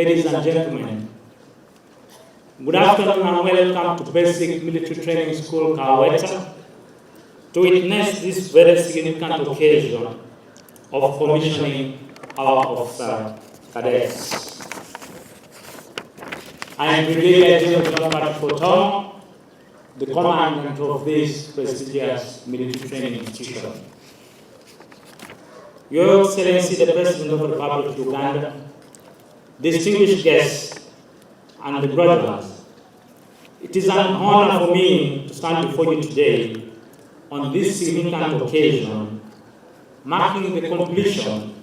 ladies and gentlemen, good afternoon and welcome to Basic Military Training School, Kaweta, to witness this very significant occasion of commissioning our officer cadets. I am Brigadier General John Patrick, the commandant of this prestigious military training institution. Your Excellency, the President of the Republic of Uganda, distinguished guests, and the graduates, it is an honor for me to stand before you today on this significant occasion, marking the completion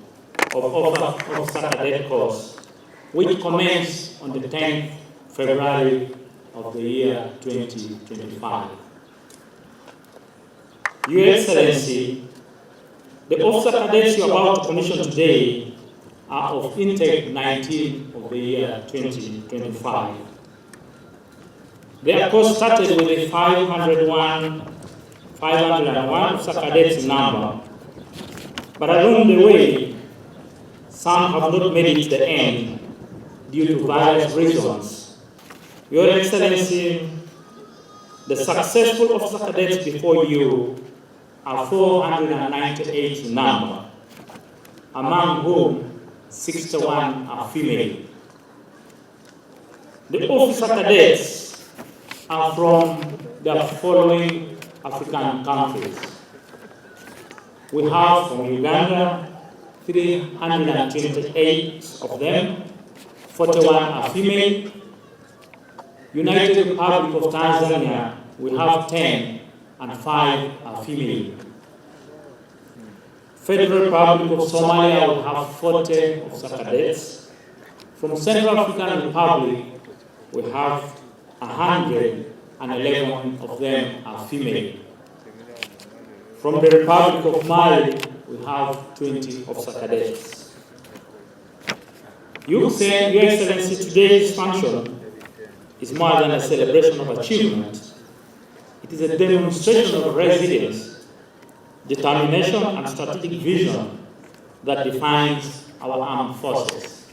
of Officer Cadet course, which commenced on the 10th February of the year 2025. Your Excellency, the officer cadets you are about to commission today are of intake 19 of the year 2025. Their course started with a 501 officer cadets number, but along the way, some have not made it to the end due to various reasons. Your Excellency, the successful officer cadets before you are 498 in number, among whom 61 are female. The officer cadets are from the following African countries. We have from Uganda 328 of them, 41 are female. United Republic of Tanzania, we have 10 and 5 are female. Federal Republic of Somalia, we have 40 officer cadets. From Central African Republic, we have 111 of them are female. From the Republic of Mali, we have 20 officer cadets. Your Excellency, today's function is more than a celebration of achievement. It is a demonstration of resilience, determination, and strategic vision that defines our armed forces.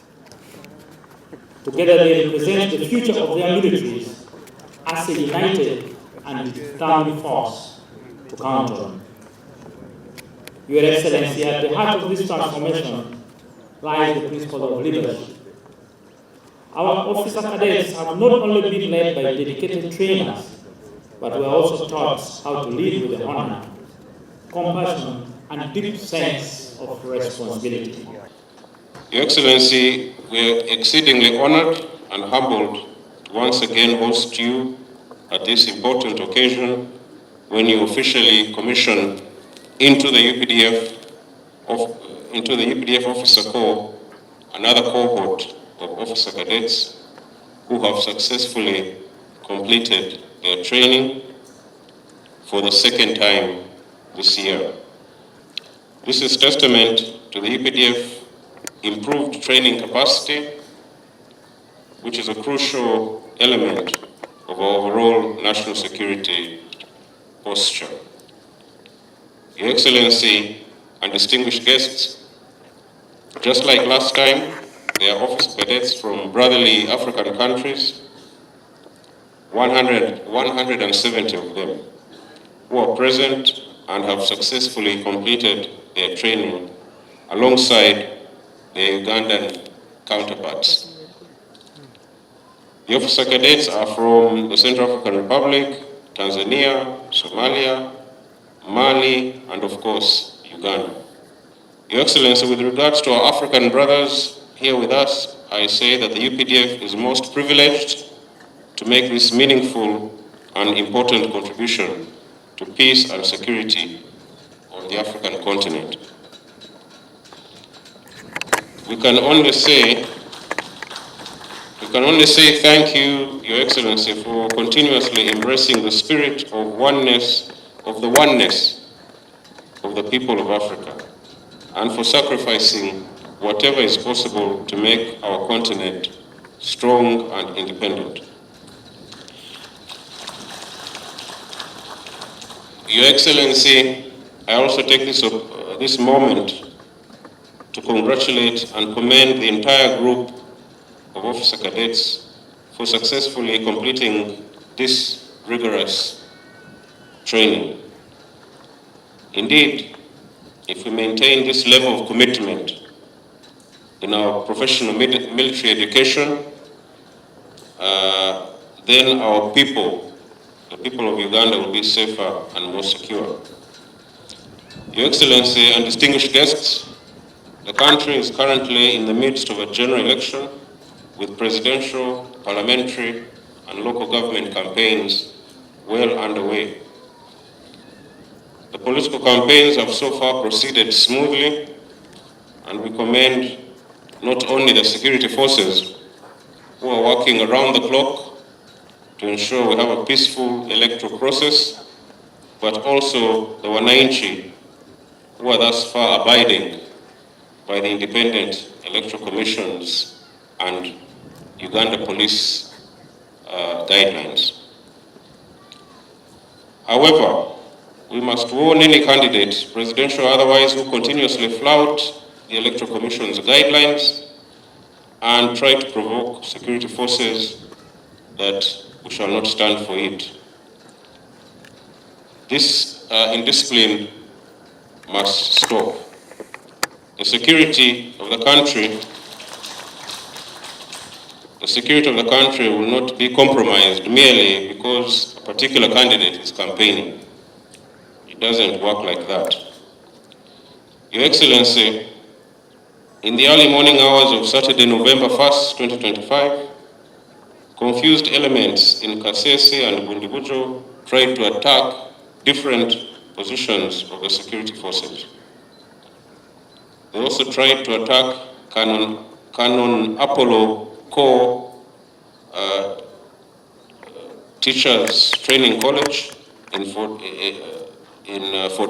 Together they represent the future of their militaries as a united and determined force to count on. Your Excellency, at the heart of this transformation lies the principle of leadership. Our officer cadets have not only been led by dedicated trainers, but we are also taught how to lead with honor, compassion, and deep sense of responsibility. Your Excellency, we are exceedingly honored and humbled to once again host you at this important occasion when you officially commission into the UPDF Officer Corps another cohort of officer cadets who have successfully completed their training for the second time this year. This is testament to the UPDF improved training capacity, which is a crucial element of our overall national security posture. Your Excellency and distinguished guests, just like last time, there are officer cadets from brotherly African countries, 170 of them, who are present and have successfully completed their training alongside their Ugandan counterparts. The officer cadets are from the Central African Republic, Tanzania, Somalia, Mali, and of course, Uganda. Your Excellency, with regards to our African brothers here with us, I say that the UPDF is most privileged to make this meaningful and important contribution to peace and security on the African continent. We can only say thank you, Your Excellency, for continuously embracing the spirit of oneness of the people of Africa, and for sacrificing whatever is possible to make our continent strong and independent. Your Excellency, I also take this moment to congratulate and commend the entire group of officer cadets for successfully completing this rigorous training. Indeed, if we maintain this level of commitment in our professional military education, then our people, the people of Uganda, will be safer and more secure. Your Excellency and distinguished guests, the country is currently in the midst of a general election with presidential, parliamentary, and local government campaigns well underway. The political campaigns have so far proceeded smoothly, and we commend not only the security forces who are working around the clock to ensure we have a peaceful electoral process, but also the wananchi who are thus far abiding by the independent electoral commissions and Uganda police guidelines. However, we must warn any candidate, presidential or otherwise, who continuously flout the Electoral Commission's guidelines and try to provoke security forces that we shall not stand for it. This indiscipline must stop. The security of the country will not be compromised merely because a particular candidate is campaigning. It doesn't work like that. Your Excellency, in the early morning hours of Saturday, November 1st, 2025, confused elements in Kasese and Bundibujo tried to attack different positions of the security forces. They also tried to attack Canon Apollo Corps Teachers Training College in Fort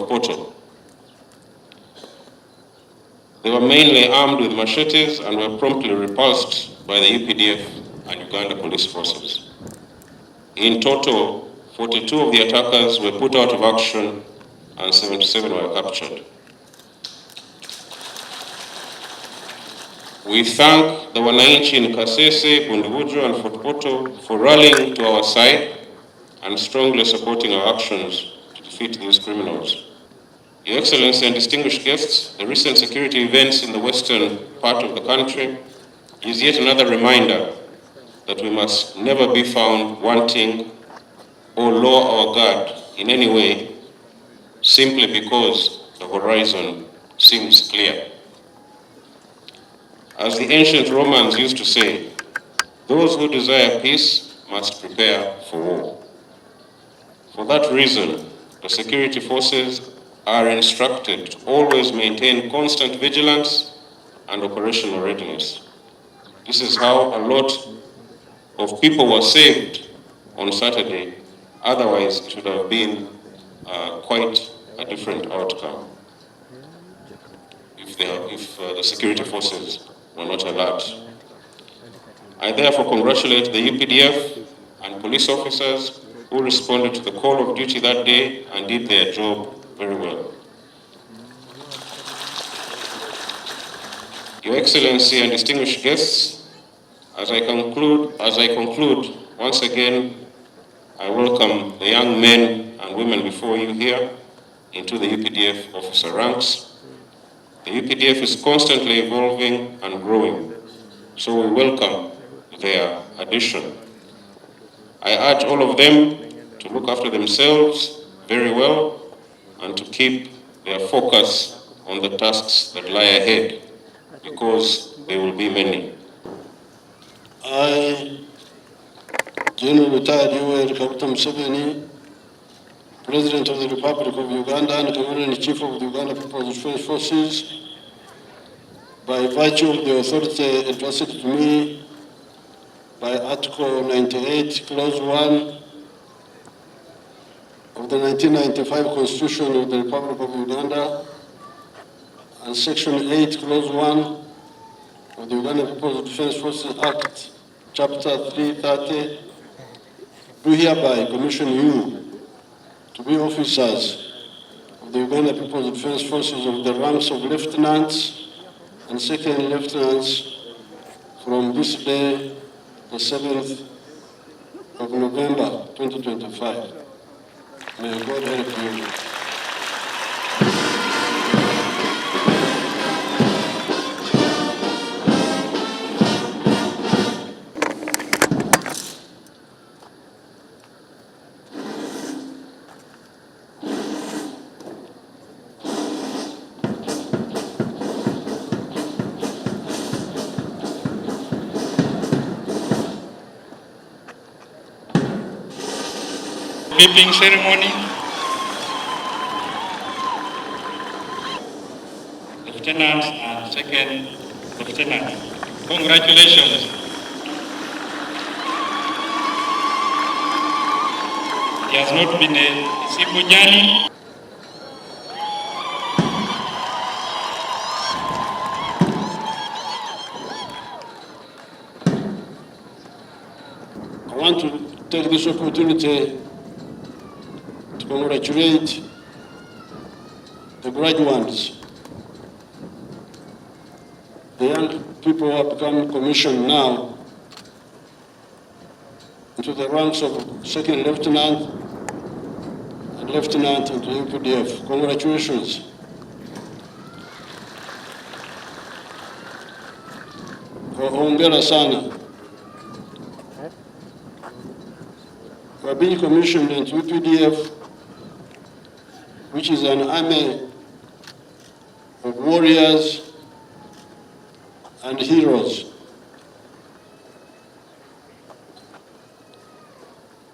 Portal. They were mainly armed with machetes and were promptly repulsed by the UPDF and Uganda police forces. In total, 42 of the attackers were put out of action and 77 were captured. We thank the wananchi in Kasese, Bundibujo, and Fort Portal for rallying to our side and strongly supporting our actions to defeat these criminals. Your Excellency and distinguished guests, the recent security events in the western part of the country is yet another reminder that we must never be found wanting or lower our guard in any way simply because the horizon seems clear. As the ancient Romans used to say, those who desire peace must prepare for war. For that reason, the security forces are instructed to always maintain constant vigilance and operational readiness. This is how a lot of people were saved on Saturday. Otherwise, it would have been quite a different outcome if the security forces were not alert. I therefore congratulate the UPDF and police officers who responded to the call of duty that day and did their job very well. Your Excellency and distinguished guests, as I conclude, once again, I welcome the young men and women before you here into the UPDF officer ranks. The UPDF is constantly evolving and growing, so we welcome their addition. I urge all of them to look after themselves very well and to keep their focus on the tasks that lie ahead, because there will be many. I, General Retired Yoweri Kaguta Museveni, President of the Republic of Uganda and Commander-in-Chief of the Uganda People's Defense Forces, by virtue of the authority entrusted to me by Article 98, Clause 1 of the 1995 Constitution of the Republic of Uganda, and Section 8, Clause 1 of the Uganda People's Defense Forces Act, Chapter 330, do hereby commission you to be officers of the Uganda People's Defense Forces of the ranks of lieutenants and second lieutenants from this day, the 7th of November 2025. May God help you. Beeping ceremony. Lieutenant and second lieutenant. Congratulations. It has not been a simple journey. I want to take this opportunity to congratulate the graduates, the young people who have become commissioned now into the ranks of second lieutenant and lieutenant into UPDF. Congratulations. Hongera sana. We are being commissioned into UPDF, which is an army of warriors and heroes.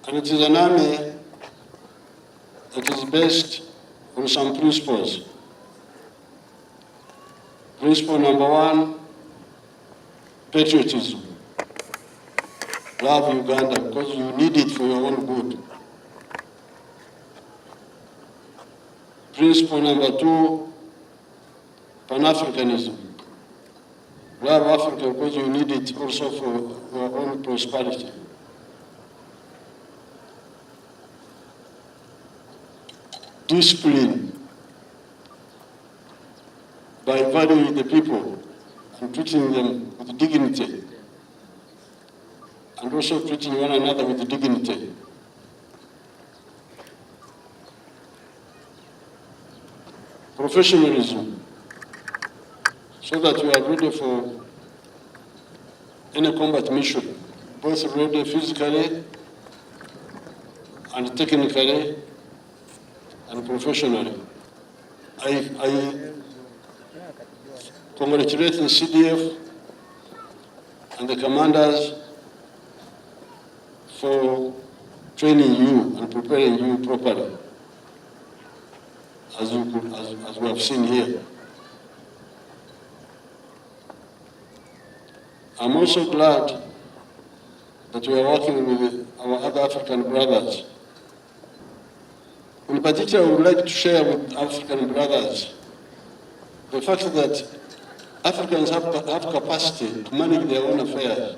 And it is an army that is based on some principles. Principle number 1, patriotism. Love Uganda because you need it for your own good. Principle number 2, Pan-Africanism. Love Africa because you need it also for your own prosperity. Discipline, by valuing the people and treating them with dignity, and also treating one another with dignity. Professionalism, so that you are ready for any combat mission, both ready physically and technically and professionally. I congratulate the CDF and the commanders for training you and preparing you properly, as we have seen here. I'm also glad that we are working with our other African brothers. In particular, I would like to share with African brothers the fact that Africans have capacity to manage their own affairs.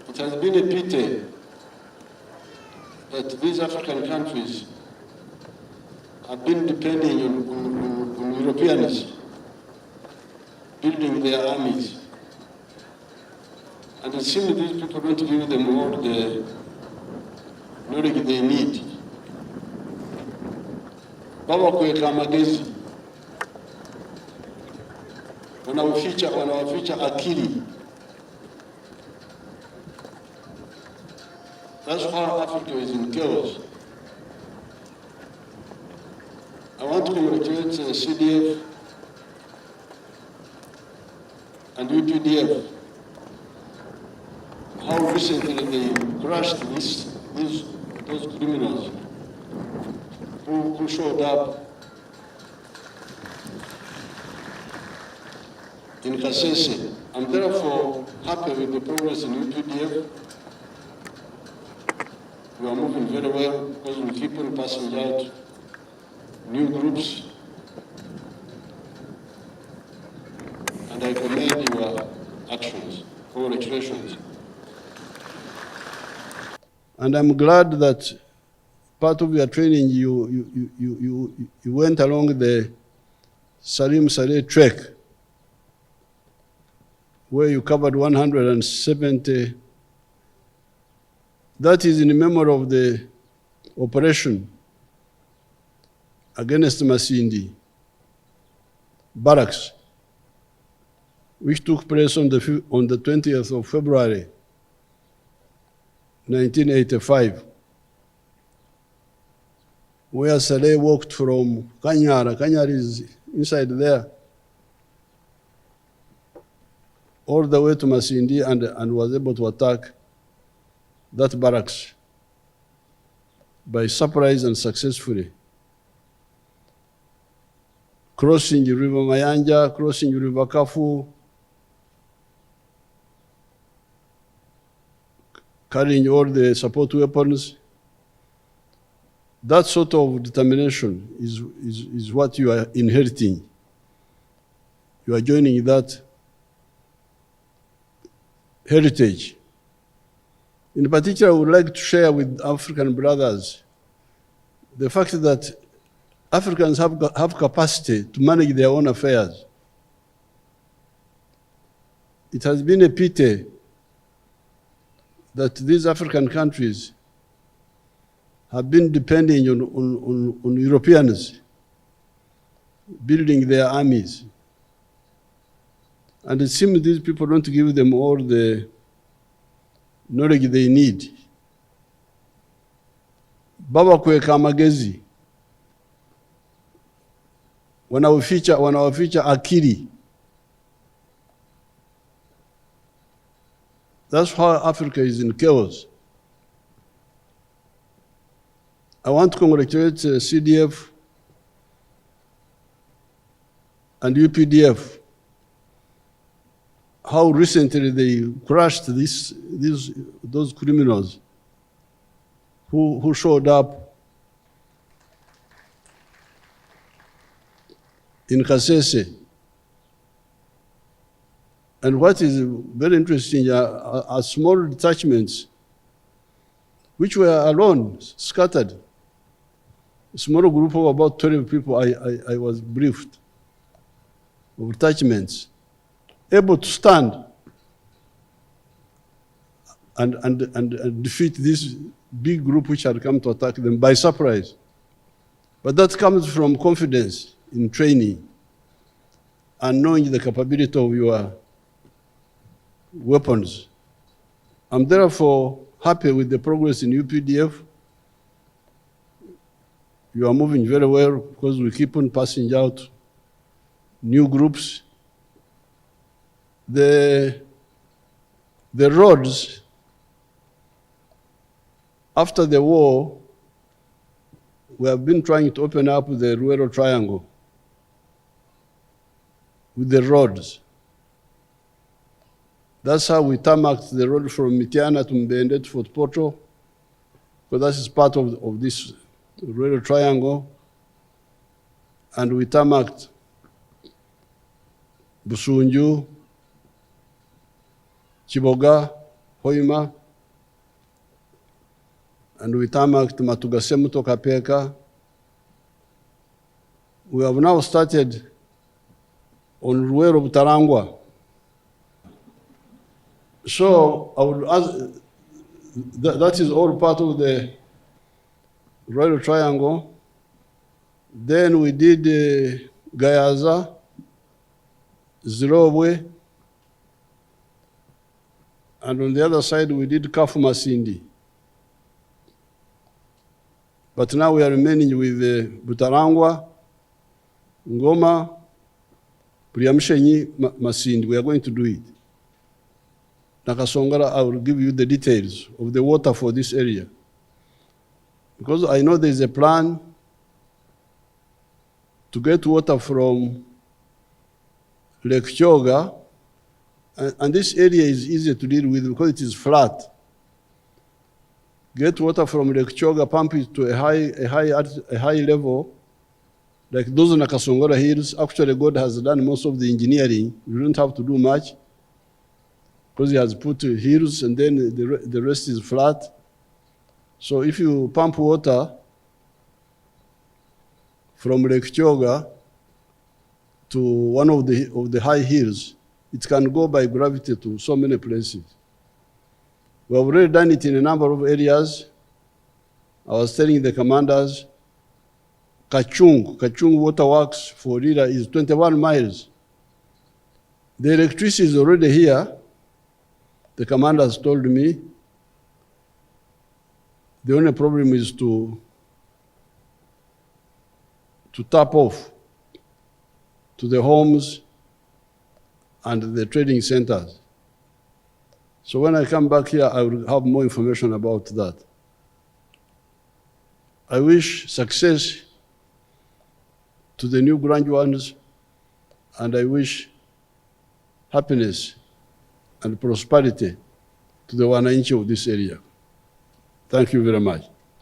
It has been a pity that these African countries have been depending on Europeans building their armies. And it seems these people don't give them all the knowledge they need. Baba kuweka magezi, wanawaficha akili. That's how Africa is in chaos. I want to congratulate the CDF and UPDF, how recently they crushed those criminals who showed up in Kasese. I'm therefore happy with the progress in UPDF. We are moving very well because we keep on passing out new groups. And I commend your actions. Congratulations. And I'm glad that part of your training you went along the Salim Saleh trek. where you covered 170. That is in memory of the operation against Masindi barracks, which took place on the 20th of February, 1985, where Saleh walked from Kanyara. Kanyara is inside there, all the way to Masindi and was able to attack that barracks by surprise and successfully. Crossing the River Mayanja, crossing the River Kafu, carrying all the support weapons. That sort of determination is what you are inheriting. You are joining that heritage. In particular, I would like to share with African brothers the fact that Africans have capacity to manage their own affairs. It has been a pity that these African countries have been depending on Europeans building their armies. And it seems these people don't give them all the knowledge they need. Baba kweka magezi. Wanawaficha akili. That's how Africa is in chaos. I want to congratulate CDF and UPDF, how recently they crushed those criminals who showed up in Kasese. And what is very interesting are small detachments which were alone, scattered. A small group of about 12 people I was briefed, of detachments, able to stand and defeat this big group which had come to attack them by surprise. But that comes from confidence in training and knowing the capability of your weapons. I'm therefore happy with the progress in UPDF. You are moving very well because we keep on passing out new groups. The roads, after the war, we have been trying to open up the rural triangle with the roads. That's how we tarmacked the road from Mitiana to Mbende to Fort Portal, because that is part of this rural triangle. And we tarmacked Busunju, Chiboga, Hoima, and we tarmacked Matugasemu to Kapeka. We have now started on Ruero Butarangwa. So I would ask, that is all part of the Royal Triangle. Then we did Gayaza, Zirobwe, and on the other side we did Kafu Masindi. But now we are remaining with Butarangwa, Ngoma, Priamshenyi, Masindi. We are going to do it. Nakasongara, I will give you the details of the water for this area. Because I know there is a plan to get water from Lake Choga, and this area is easy to deal with because it is flat. Get water from Lake Choga, pump it to a high level, like those Nakasongara hills. Actually, God has done most of the engineering. You don't have to do much, because he has put hills and then the rest is flat. So if you pump water from Lake Choga to one of the high hills, it can go by gravity to so many places. We have already done it in a number of areas. I was telling the commanders, Kachung Waterworks for Rira is 21 miles. The electricity is already here. The commanders told me the only problem is to tap off to the homes and the trading centers. So when I come back here, I will have more information about that. I wish success to the new graduates, and I wish happiness and prosperity to the wananchi of this area. Thank you very much.